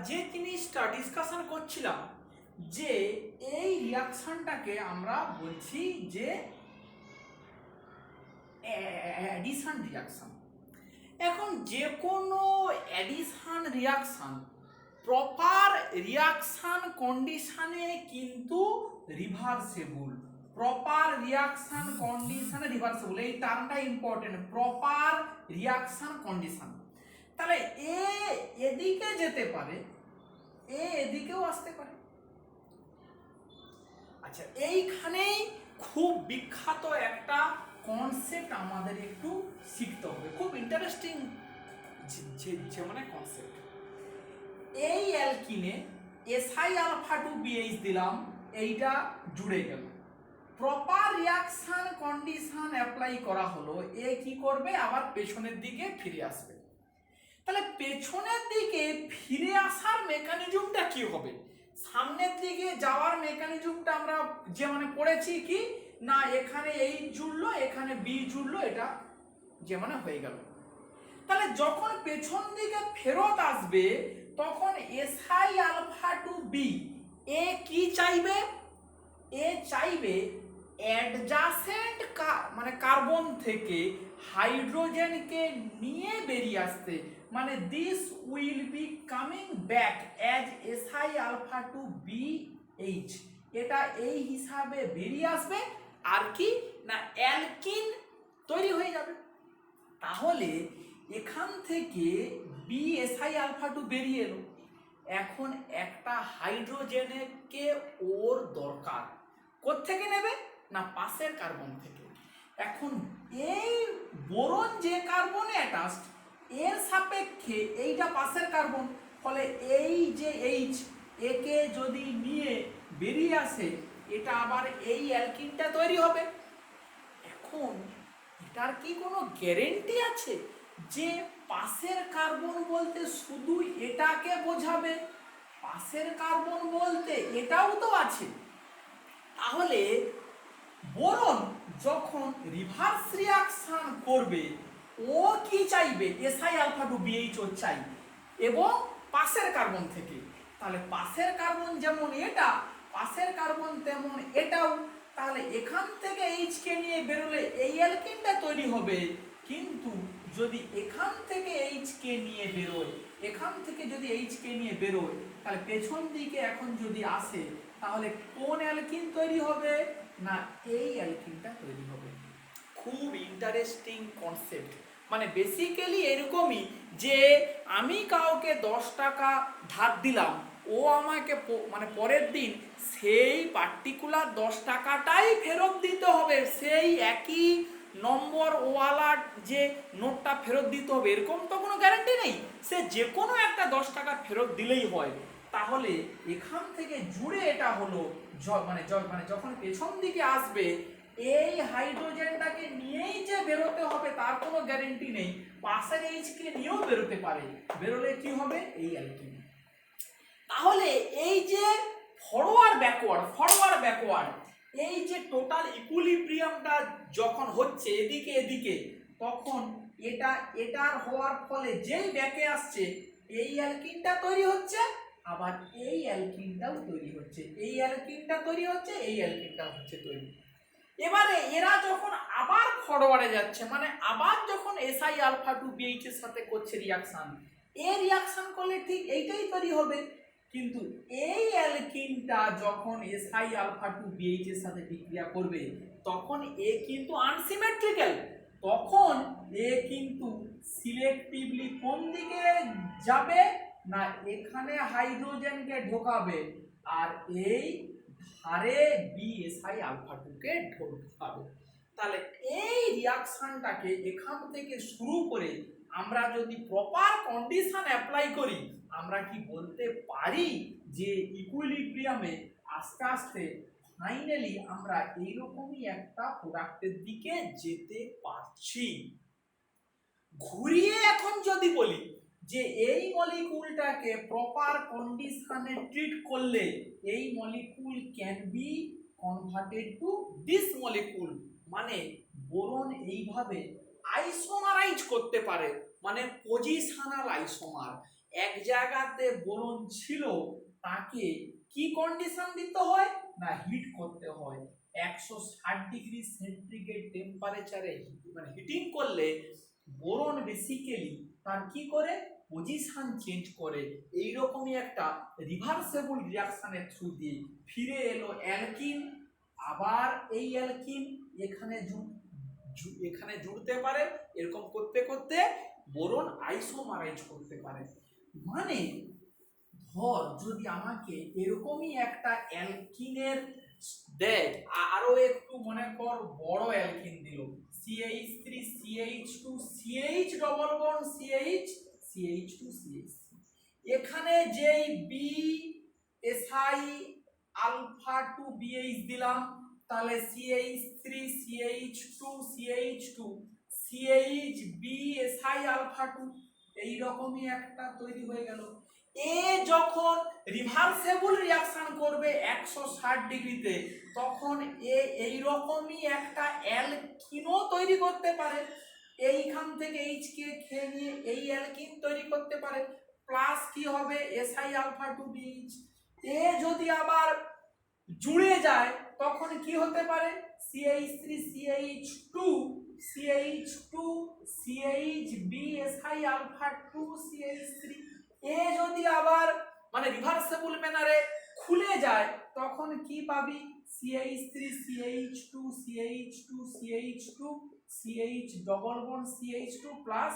যে জিনিসটা ডিসকাশন করছিলাম যে এই রিয়াকশনটাকে আমরা বলছি যে অ্যাডিশন রিয়াকশন। এখন যে কোনো অ্যাডিশন রিয়াকশন প্রপার রিয়াকশন কন্ডিশনে কিন্তু রিভার্সেবল। প্রপার রিয়াকশন কন্ডিশনে রিভার্সেবল, এই টার্মটা ইম্পর্টেন্ট, প্রপার রিয়াকশন কন্ডিশন। তাহলে এদিকে যেতে পারে, এদিকেও আসতে পারে। আচ্ছা, এইখানেই খুব বিখ্যাত একটা কনসেপ্ট আমাদের একটু শিখতে হবে, খুব ইন্টারেস্টিং যে মানে কনসেপ্ট। এই অ্যালকিনে এসআই আলফা টু বিএইচ দিলাম, এইটা জুড়ে গেল, প্রপার রিয়াকশন কন্ডিশন অ্যাপ্লাই করা হলো, এ কি করবে আবার পেছনের দিকে ফিরে আসবে। তাহলে পেছনের দিকে ফিরে আসার মেকানিজমটা কি হবে? সামনের দিকে যাওয়ার মেকানিজমটা আমরা যে মানে পড়েছি কি না, এখানে এই জুড়লো, এখানে বি জুড়লো, এটা যে মানে হয়ে গেল। তাহলে যখন পেছন দিকে ফেরত আসবে তখন SI alpha two B A কি চাইবে? এ চাইবে অ্যাডজাসেন্ট মানে কার্বন থেকে হাইড্রোজেনকে নিয়ে বেরিয়ে আসতে, মানে this will be coming back as SI alpha two BH, এটা এই হিসাবে বেরিয়ে আসবে আর কি না অ্যালকিন তৈরি হয়ে যাবে। তাহলে এখান থেকে বিএসআই আলফা টু বেরিয়ে এলো, এখন একটা হাইড্রোজেনকে ওর দরকার, কোত্থেকে নেবে না পাশের কার্বন থেকে। এখন এই বোরন যে কার্বনে অ্যাটাচড এর সাপেক্ষে এইটা পাশের কার্বন, ফলে এই যে এইচ একে যদি নিয়ে বেরিয়ে আসে এটা আবার এই অ্যালকিনটা তৈরি হবে। এখন এটার কি কোনো গ্যারেন্টি আছে যে পাশের কার্বন বলতে শুধু এটাকে বোঝাবে? পাশের কার্বন বলতে এটাও তো আছে। তাহলে বোরন যখন রিভার্স রিয়াকশন করবে ও কি চাইবে? এসআই আলফা টু বিএইচ ও চাই এবং পাশের কার্বন থেকে। তাহলে পাশের কার্বন যেমন এটা, পাশের কার্বন তেমন এটাও। তাহলে এখান থেকে এইচ কে নিয়ে বেরোলে এই অ্যালকিনটা তৈরি হবে, কিন্তু যদি এখান থেকে এইচ কে নিয়ে বেরোয়, এখান থেকে যদি এইচ কে নিয়ে বেরোয়, তাহলে পেছন দিকে এখন যদি আসে তাহলে কোন অ্যালকিন তৈরি হবে? না এই অ্যালকিনটা তৈরি হবে। খুব ইন্টারেস্টিং কনসেপ্ট। মানে বেসিক্যালি এরকমই যে আমি কাউকে 10 টাকা ধার দিলাম, ও আমাকে মানে পরের দিন সেই পার্টিকুলার 10 টাকাটাই ফেরত দিতে হবে, সেই একই নম্বর ওয়ালা যে নোটটা ফেরত দিতে হবে এরকম তো কোনো গ্যারান্টি নেই, সে যে কোনো একটা 10 টাকা ফেরত দিলেই হয়। তাহলে এখান থেকে জুড়ে এটা হলো মানে যখন পেছন দিকে আসবে এই হাইড্রোজেনটাকে নিয়েই যে বেরোতে হবে তার কোনো গ্যারেন্টি নেই, পাশের এইচ কে নিয়েও বেরোতে পারে, বেরোলে কি হবে এই অ্যালকিন। তাহলে এই যে ফরওয়ার্ড ব্যাকওয়ার্ড এই যে টোটাল ইকুইলিব্রিয়ামটা যখন হচ্ছে এদিকে এদিকে, তখন এটার হওয়ার ফলে যেই ব্যাকে আসছে এই অ্যালকিনটা তৈরি হচ্ছে, আবার এই অ্যালকিনটাও তৈরি হচ্ছে, এই অ্যালকিনটা তৈরি হচ্ছে, এই অ্যালকিনটা হচ্ছে তৈরি। এবারে এরা যখন আবার ফরওয়ার্ডে যাচ্ছে, মানে আবার যখন এসআই আলফা টু বিএইচ এর সাথে করছে রিয়াকশন, এই রিয়াকশন করলে ঠিক এইটাই তৈরি হবে, কিন্তু এই অ্যালকিনটা যখন এসআই আলফা টু বিএইচ এর সাথে বিক্রিয়া করবে তখন এ কিন্তু আনসিমেট্রিক্যাল, তখন এ কিন্তু সিলেক্টিভলি কোন দিকে যাবে না এখানে হাইড্রোজেনকে ঢোকাবে আর এই ধারে বিএসআই আলফা টু কে ঢোকাবে। তাহলে এই রিয়াকশনটাকে এখান থেকে শুরু করে আমরা যদি প্রপার কন্ডিশন অ্যাপ্লাই করি, আমরা কি বলতে পারি যে ইকুইলিব্রিয়ামে আস্তে আস্তে ফাইনালি আমরা এইরকমই একটা প্রোডাক্টের দিকে যেতে পারছি। ঘুরিয়ে এখন যদি বলি যে এই মলিকুলটাকে প্রপার কন্ডিশনে ট্রিট করলে এই molecule can be converted to this molecule, মানে বোরন এইভাবে আইসোমারাইজ করতে পারে, মানে পজিশনাল আইসোমার, এক জায়গাতে বোরন ছিল তাকে কি কন্ডিশন দিতে হয় না হিট করতে হয় 160°C টেম্পারেচারে মানে হিটিং করলে বোরন বেসিক্যালি তার কি করে পজিশন চেঞ্জ করে এই রকমই একটা রিভার্সেবল রিঅ্যাকশনের থ্রু দিয়ে ফিরে এলো অ্যালকিন আবার এই অ্যালকিন এখানে জুড়তে পারে এরকম করতে করতে বোরন আইসোমারাইজ করতে পারে মানে ধর যদি আমাকে এরকমই একটা অ্যালকিনের দেয় আরো একটু মনে কর বড় অ্যালকিন দিল CH3 CH2 CH double bond CH CH2 CH3 এখানে যেই বি এসআই আলফা 2 BH দিলাম তাহলে CH3 CH2 CH2 CH B SI alpha 2 এই রকমই একটা তৈরি হয়ে গেল এ যখন রিভার্সেবল রিঅ্যাকশন করবে 160°তে তখন এ এই রকমই একটা অ্যালকিনও তৈরি করতে পারে এইখান থেকে এইচ কে খেয়ে নিয়ে এই অ্যালকিন তৈরি করতে পারে প্লাস কি হবে SI আলফা 2 BH এ যদি আবার জুড়ে যায় তখন কি হতে পারে CH3 CH2 CH2 CHB SI alpha 2 CH3 এ যদি আবার মানে রিভার্সেবল ম্যানারে খুলে যায় তখন কি পাবি CH3 CH2 CH2 CH2 CH double bond CH2 plus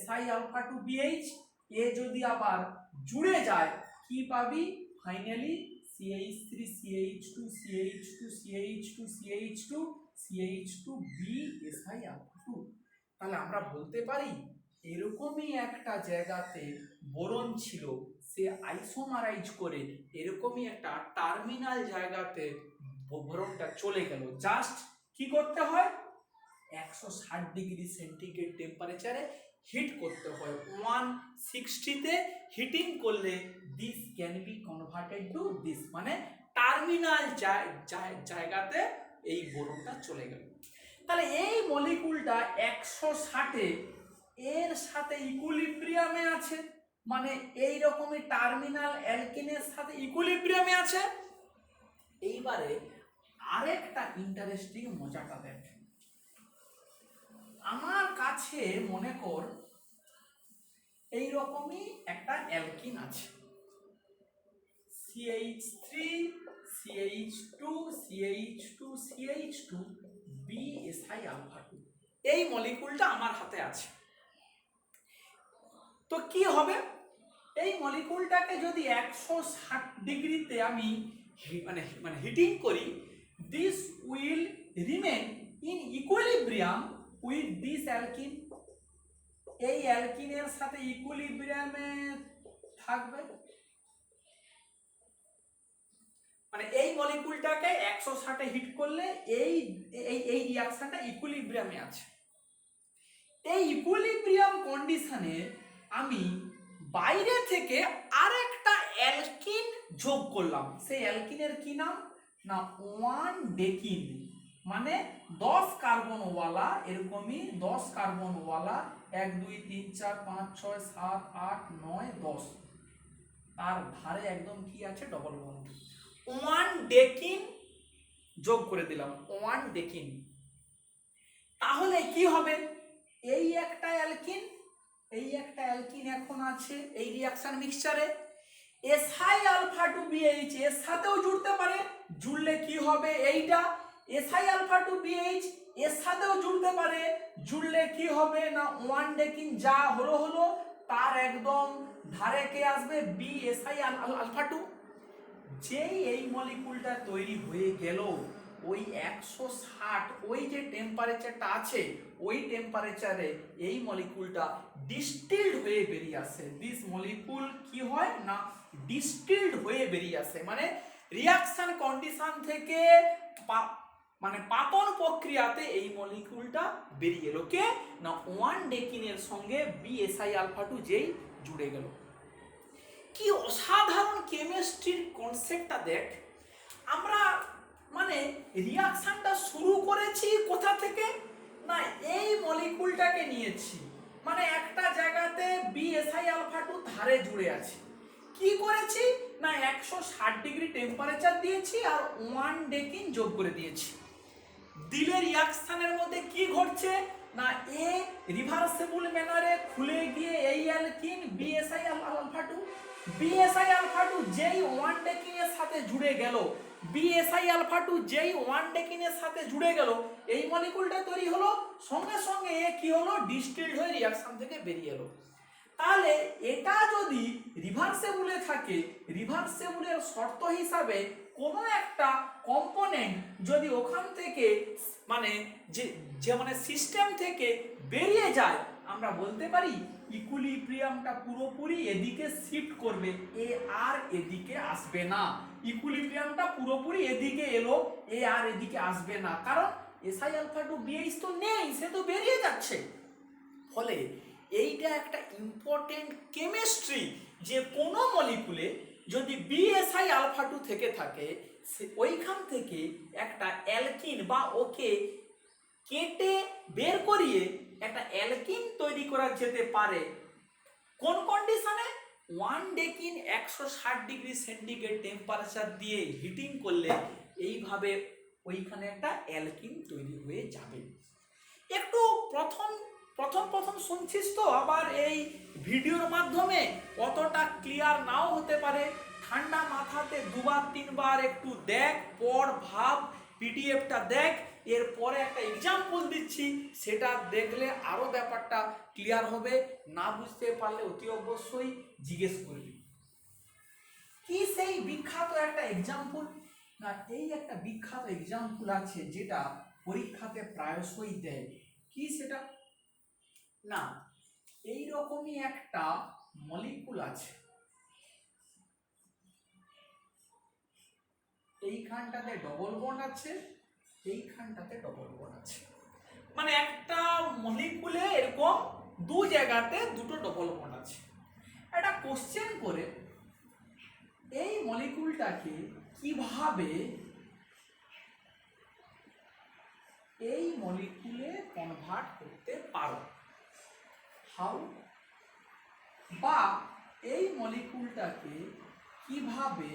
SI alpha 2 BH এ যদি আবার জুড়ে যায় কি পাবি finally CH3 CH2 CH2 CH2 CH2 CH2 B SI alpha 2 তাহলে আমরা বলতে পারি এরকমই একটা জায়গাতে বোরন ছিল সে আইসোমারাইজ করে এরকমই একটা টার্মিনাল জায়গাতে বোরনটা চলে গেল জাস্ট কি করতে হয় 160°C টেম্পারেচারে হিট করতে হয় 160 হিটিং করলে this can be converted to this মানে টার্মিনাল জায়গাতে এই বোরনটা চলে গেল তাহলে এই মলিকুলটা 160 এর সাথে ইকুইলিব্রিয়ামে আছে মানে এই রকমই টার্মিনাল অ্যালকিনের সাথে ইকুইলিব্রিয়ামে আছে এইবারে আরেকটা ইন্টারেস্টিং মজাটা দেখ আমার কাছে মনে কর এই রকমই একটা অ্যালকিন আছে CH3 CH2 CH2 CH2 BSI alpha 2 এই মলিকুলটা আমার হাতে আছে তো কি হবে এই মলিকুলটাকে যদি 160°তে আমি মানে হিটিং করি this will remain in equilibrium with this alkyne এই অ্যালকিনের সাথে ইকুইলিব্রিয়ামে থাকবে মানে এই মলিকুলটাকে 160 হিট করলে এই এই এই রিঅ্যাকশনটা ইকুইলিব্রিয়ামে আছে এই ইকুইলিব্রিয়াম কন্ডিশনে আমি বাইরে থেকে আরেকটা অ্যালকিন যোগ করলাম সেই অ্যালকিনের কি নাম না 1 ডেকিন মানে 10 কার্বনওয়ালা এরকমই 10 কার্বনওয়ালা 1 2 3 4 5 6 7 8 9 10 তার ধারে একদম কি আছে ডবল বন্ড 1 ডেকিন যোগ করে দিলাম 1 ডেকিন তাহলে কি হবে এই একটা অ্যালকিন এখন আছে এই রিঅ্যাকশন মিক্সচারে SI আলফা 2 BH এর সাথেও জুড়তে পারে জুড়লে কি হবে এইটা SI আলফা 2 BH এর সাথেও জুড়তে পারে জুড়লে কি হবে না 1 ডেকিন যা হলো তার একদম ধারে কে আসবে BSI আলফা 2 যেই এই মলিকুলটা তৈরি হয়ে গেল ওই 160 ওই যে টেম্পারেচারটা আছে ওই টেম্পারেচারে এই মলিকুলটা ডিস্টিলড হয়ে বেরিয়ে আসে দিস মলিকুল কি হয় না ডিস্টিলড হয়ে বেরিয়ে আসে মানে রিঅ্যাকশন কন্ডিশন থেকে মানে পাতন প্রক্রিয়াতে এই মলিকুলটা বেরিয়ে এলো কে না 1 ডেকিনের সঙ্গে BSI আলফা 2 যেই জুড়ে গেল কি অসাধারণ কেমিস্ট্রির কনসেপ্টটা দেখ আমরা মানে রিঅ্যাকশনটা শুরু করেছি কোথা থেকে না এই মলিকুলটাকে নিয়েছি মানে একটা জায়গাতে বিএসআই আলফা 2 ধারে জুড়ে আছে। কি করেছি না 160 ডিগ্রি টেম্পারেচার দিয়েছি আর 1 ডেকিন যোগ করে দিয়েছি। দিলে রিঅ্যাকশনের মধ্যে কি ঘটছে না এ রিভার্সিবল ম্যানারে খুলে গিয়ে এই alkene BSI alpha 2 BSI alpha 2 যেই 1 ডেকিনের সাথে জুড়ে গেল, বিএসআই আলফা 2 যেই 1 ডেকিনের সাথে জুড়ে গেল, এই মলিকুলটা তৈরি হলো, সঙ্গে সঙ্গে এ কি হলো ডিস্টিলড হয়ে রিঅ্যাকশন থেকে বেরিয়ে এলো। তাহলে এটা যদি রিভার্সেবলে থাকে, রিভার্সেবলের শর্ত হিসাবে কোনো একটা কম্পোনেন্ট যদি ওখান থেকে মানে যে মানে সিস্টেম থেকে বেরিয়ে যায়, আমরা বলতে পারি ইকুইলিব্রিয়ামটা পুরোপুরি এদিকে শিফট করবে, এ আর এদিকে আসবে না। ইকুইলিব্রিয়ামটা পুরোপুরি এদিকে এলো, এ আর এদিকে আসবে না, কারণ এসআই আলফা 2 বিএইচ তো নেই, সে তো বেরিয়ে যাচ্ছে। ফলে এইটা একটা ইম্পর্টেন্ট কেমিস্ট্রি যে কোনো মলিকুলে যদি বিএসআই আলফা 2 থেকে থাকে, ওইখান থেকে একটা অ্যালকিন বা ওকে কেটে বের করিয়ে একটা অ্যালকিন তৈরি করা যেতে পারে। কোন কন্ডিশনে? 1 ডেকিন 160 ডিগ্রি সেন্টিগ্রেড টেম্পারেচার দিয়ে হিটিং করলে এইভাবে ওইখানে একটা অ্যালকিন তৈরি হয়ে যাবে। একটু প্রথম শুনছিস তো, আবার এই ভিডিওর মাধ্যমে অতটা ক্লিয়ার নাও হতে পারে। ঠান্ডা মাথাতে দুবার তিনবার একটু দেখ, পড়, ভাব, পিডিএফটা দেখ, এরপরে একটা এক্সাম্পল দিচ্ছি, সেটা দেখলে আরো ব্যাপারটা ক্লিয়ার হবে। না বুঝতে পারলে অতি অবশ্যই জিজ্ঞেস করবি। কি সেই বিখ্যাত একটা এক্সাম্পল না, এই একটা বিখ্যাত এক্সাম্পল আছে যেটা পরীক্ষাতে প্রায়শই দেয়। কি সেটা না, এই রকমই একটা মলিকুল আছে, এইখানটাতে ডবল বন্ড আছে, এইখানটাতে ডবল বন্ড আছে, মানে একটা মলিকুলে এরকম দু জায়গাতে দুটো ডবল বন্ড আছে। একটা কোশ্চেন করে এই মলিকুলটাকে কিভাবে এই মলিকুলে কনভার্ট করতে পারো, হাউ, বা এই মলিকুলটাকে কিভাবে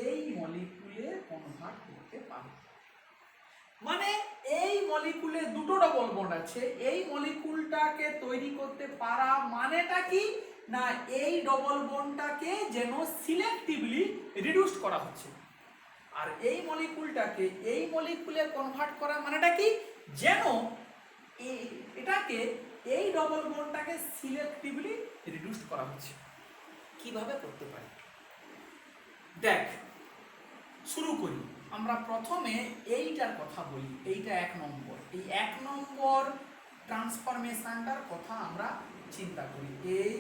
এই মলিকুলে কনভার্ট করতে পারো। মানে এই মলিকুলে দুটো ডবল বন্ড আছে, এই মলিকুলটাকে তৈরি করতে পারা মানেটা কি না এই ডবল বন্ডটাকে যেন সিলেক্টিভলি রিডিউস করা হচ্ছে, আর এই মলিকুলটাকে এই মলিকুলে কনভার্ট করা মানেটা কি যেন এটাকে এই ডবল বন্ডটাকে সিলেক্টিভলি রিডিউস করা হচ্ছে। কিভাবে করতে পারি দেখ, শুরু করি। আমরা প্রথমে এইটার কথা বলি, এইটা 1 নম্বর, এই 1 নম্বর ট্রান্সফরমেশনটার কথা আমরা চিন্তা করি। এই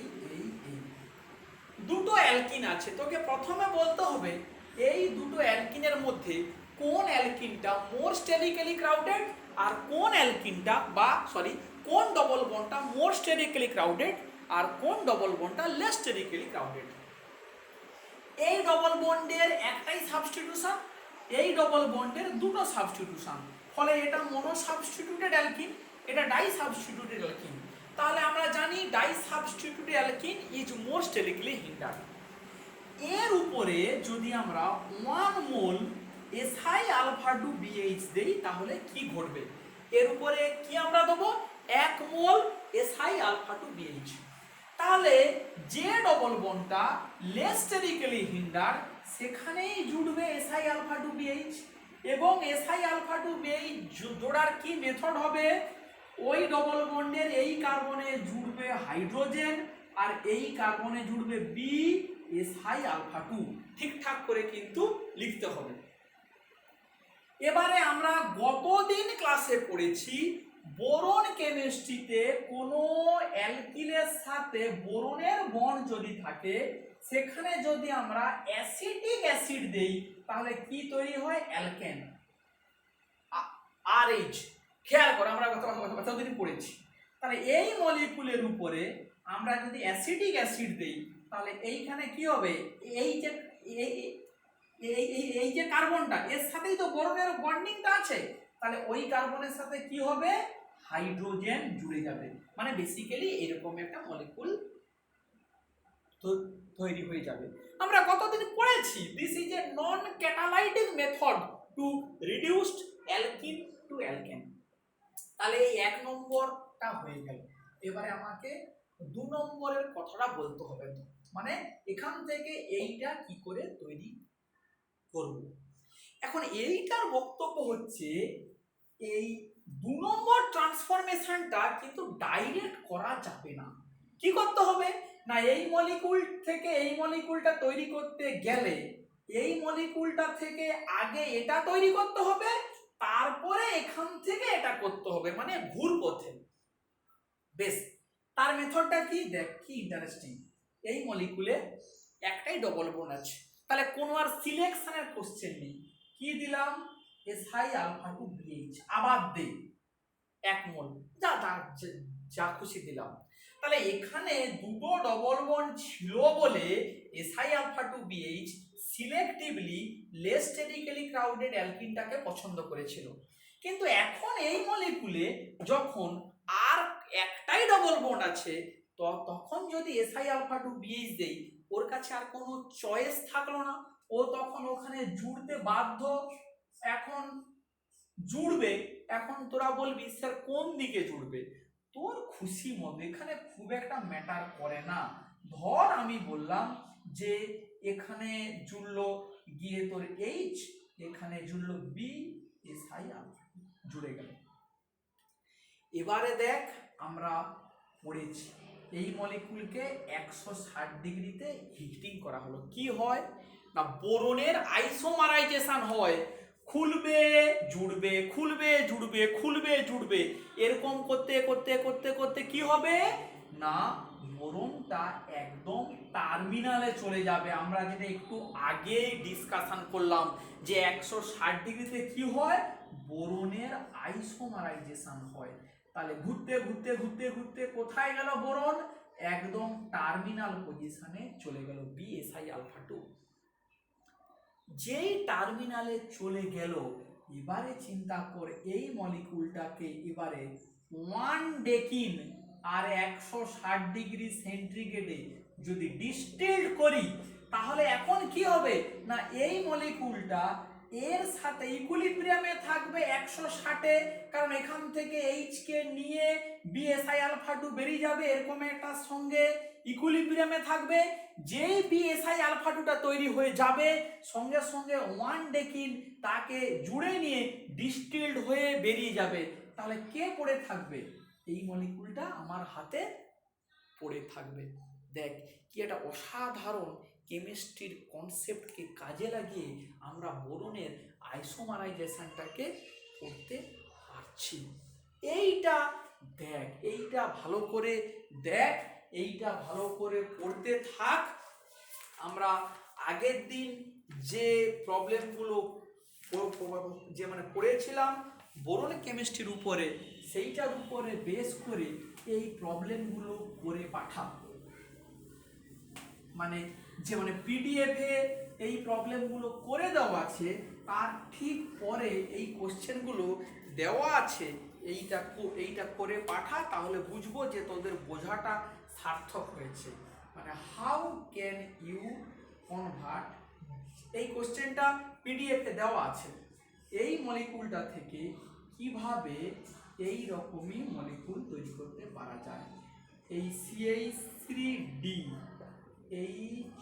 দুটো অ্যালকিন আছে, তোকে প্রথমে বলতে হবে এই দুটো অ্যালকিনের মধ্যে কোন অ্যালকিনটা মোর স্টেরিক্যালি ক্রাউডেড আর কোন অ্যালকিনটা কোন ডবল বন্ডটা মোর স্টেরিক্যালি ক্রাউডেড আর কোন ডবল বন্ডটা লেস স্টেরিক্যালি ক্রাউডেড। এই ডবল বন্ডের একটাই সাবস্টিটিউশন, এই ডবল বন্ডের দুটো সাবস্টিটিউশন, ফলে এটা মোনো সাবস্টিটিউটেড অ্যালকিন, এটা ডাই সাবস্টিটিউটেড অ্যালকিন। তাহলে আমরা জানি di substituted alkene is more sterically hindered. এর উপরে যদি আমরা 1 মোল এসআই আলফা 2 বিএইচ দেই তাহলে কি ঘটবে? এর উপরে কি আমরা দেবো 1 মোল এসআই আলফা 2 বিএইচ। তাহলে যে ডবল বন্ডটা লেস স্টেরিক্যালি হিন্ডার সেখানেই জুড়বে এসআই আলফা 2 বিএইচ, এবং এসআই আলফা 2 বিএইচ জোড়ার কি মেথড হবে? ওই ডবল বন্ডের এই কার্বনে জুড়বে হাইড্রোজেন আর এই কার্বনে জুড়বে বি এসআই আলফা 2। ঠিকঠাক করে কিন্তু লিখতে হবে। এবারে আমরা গতদিন ক্লাসে পড়েছি বোরন কেমিস্ট্রিতে কোনো অ্যালকিলের সাথে বোরনের বন্ড যদি থাকে, সেখানে যদি আমরা অ্যাসিটিক অ্যাসিড দেই তাহলে কি তৈরি হয়? Alkane, Rh. খেয়াল করো, আমরা গতদিন পড়েছি। তাহলে এই মলিকুলের উপরে আমরা যদি অ্যাসিটিক অ্যাসিড দেই তাহলে এইখানে কি হবে? এই যে কার্বনটা, এর সাথেই তো বোরনের বন্ডিংটা আছে, তাহলে ওই কার্বনের সাথে কি হবে? হাইড্রোজেন জুড়ে যাবে, মানে বেসিক্যালি এরকম একটা মলিকুল তৈরি হয়ে যাবে। আমরা কতদিন পড়েছি this is a non catalytic method to reduced alkene to alkane. তাহলে এই 1 নম্বরটা হয়ে গেল। এবারে আমাকে 2 নম্বরের কথাটা বলতে হবে, মানে এখান থেকে এইটা কি করে তৈরি করব। এখন এইটার বক্তব্য হচ্ছে এই 2 নম্বর ট্রান্সফরমেশনটা কিন্তু ডাইরেক্ট করা যাবে না। কি করতে হবে না, এই মলিকুল থেকে এই মলিকুলটা তৈরি করতে গেলে এই মলিকুলটা থেকে আগে এটা তৈরি করতে হবে, তারপরে এখান থেকে এটা করতে হবে, মানে ঘুরপথে। বেশ, তার মেথডটা কি দেখ, কি ইন্টারেস্টিং। এই মলিকুলে একটাই ডবল বন্ড আছে, তাহলে কোনো আর সিলেকশনের কোশ্চেন নেই। কি দিলাম, SI আলফা টু BH, আবার দে 1 মোল, যা খুশি দিলাম। তাহলে এখানে দুটো ডবল বন্ড ছিল বলে SI alpha to BH selectively less statically crowded অ্যালকিনটাকে পছন্দ করেছিল। কিন্তু এখন এই মলিকুলে যখন আর একটাই ডবল বন্ড আছে, তো তখন যদি SI আলফা টু BH দেই, ওর কাছে আর কোনো চয়েস থাকলো না, ও তখন ওখানে জুড়তে বাধ্য। এখন জুড়বে, এখন তোরা বলবি স্যার কোন দিকে জুড়বে, তোর খুশি মতো, এখানে খুব একটা ম্যাটার করে না। ধর আমি বললাম যে এখানে জুড়লো গিয়ে তোর H, এখানে জুড়লো B, SI আলফা জুড়ে গেল। এবারে দেখ, আমরা পড়েছি এই মলিকুলকে 160 ডিগ্রিতে হিটিং করা হলো। কি হয় না, বোরনের আইসোমারাইজেশন হয়, খুলবে জুড়বে, খুলবে জুড়বে, খুলবে জুড়বে, এরকম করতে করতে করতে করতে কি হবে না, বোরনটা একদম টার্মিনালে চলে যাবে। আমরা যেটা একটু আগে ডিসকাশন করলাম যে 160 ডিগ্রিতে কি হয়, বোরনের আইসোমারাইজেশন হয়। তাহলে ঘুরতে ঘুরতে ঘুরতে ঘুরতে কোথায় গেল বোরন, একদম টার্মিনাল পজিশনে চলে গেল BSI আলফা 2। যেই টার্মিনালে চলে গেল, এবারে চিন্তা কর এই মলিকুলটাকে এবারে 1 ডেকিন আর 160 ডিগ্রি সেন্টিগ্রেডে যদি ডিস্টিল্ড করি, তাহলে এখন কি হবে না, এই মলিকুলটা এর সাথে ইকুইলিব্রিয়ামে থাকবে 160-এ, কারণ এখান থেকে H কে নিয়ে BSI আলফা 2 বেরিয়ে যাবে, এরকম একটা সঙ্গে ইকুইলিব্রিয়ামে থাকবে। যেই BSI আলফা 2টা তৈরি হয়ে যাবে, সঙ্গে সঙ্গে 1 ডেকিন তাকে জুড়ে নিয়ে ডিস্টিল্ড হয়ে বেরিয়ে যাবে। তাহলে কে পড়ে থাকবে, এই মলিকুলটা আমার হাতে পড়ে থাকবে। দেখ কি একটা অসাধারণ কেমিস্ট্রির কনসেপ্টকে কাজে লাগিয়ে আমরা বোরনের আইসোমারাইজেশনটাকে করতে পারছি। এইটা দেখ, এইটা ভালো করে দেখ, এইটা ভালো করে পড়তে থাক। আমরা আগের দিন যে প্রবলেমগুলো যে মানে পড়েছিলাম বোরন কেমিস্ট্রির উপরে, সেইটার উপরে বেস করে এই প্রবলেমগুলো করে পাঠাবো। মানে যে মানে পিডিএফে এই প্রবলেমগুলো করে দেওয়া আছে, তার ঠিক পরে এই কোশ্চেনগুলো দেওয়া আছে, এইটা করে পাঠা, তাহলে বুঝবো যে তোদের বোঝাটা সার্থক হয়েছে। মানে হাউ ক্যান ইউ কনভার্ট, এই কোশ্চেনটা পিডিএফে দেওয়া আছে, এই মলিকুলটা থেকে কিভাবে এই রকমই মলিকুল তৈরি করতে পারা যায়। এই CH3D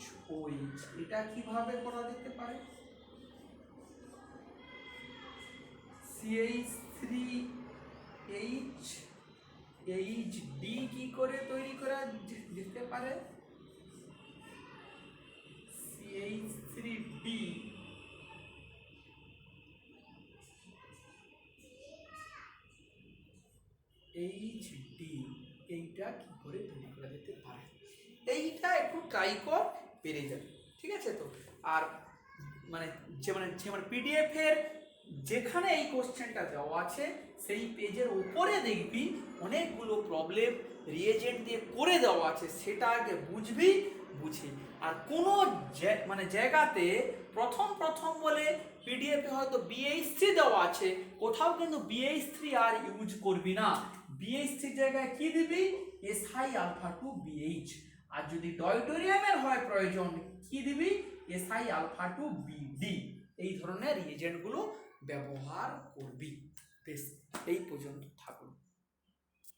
HOH এটা কিভাবে করা যেতে পারে, CH3HHD কি করে তৈরি করা যেতে পারে, CH3D HD এইটা কি করে তৈরি করা যেতে পারে, এইটা একটু ট্রাই কর, পেরে যাবে। ঠিক আছে তো। আর মানে পিডিএফ এর যেখানে এই কোশ্চেনটা দেওয়া আছে, সেই পেজের উপরে দেখবি অনেকগুলো প্রবলেম রিয়েজেন্ট দিয়ে করে দেওয়া আছে, সেটা আগে বুঝবি, বুঝি। আর কোনো জায়গাতে প্রথম বলে পিডিএফে হয়তো BH3 দেওয়া আছে, কোথাও কিন্তু BH3 আর ইউজ করবি না, BH3 জায়গায় কি দিবি SI আলফা টু BH, আর যদি ডয়টোরিয়ামের হয় প্রয়োজন কি দিবি SI আলফা টু BD। এই ধরনের রিএজেন্টগুলো ব্যবহার করবি। বেশ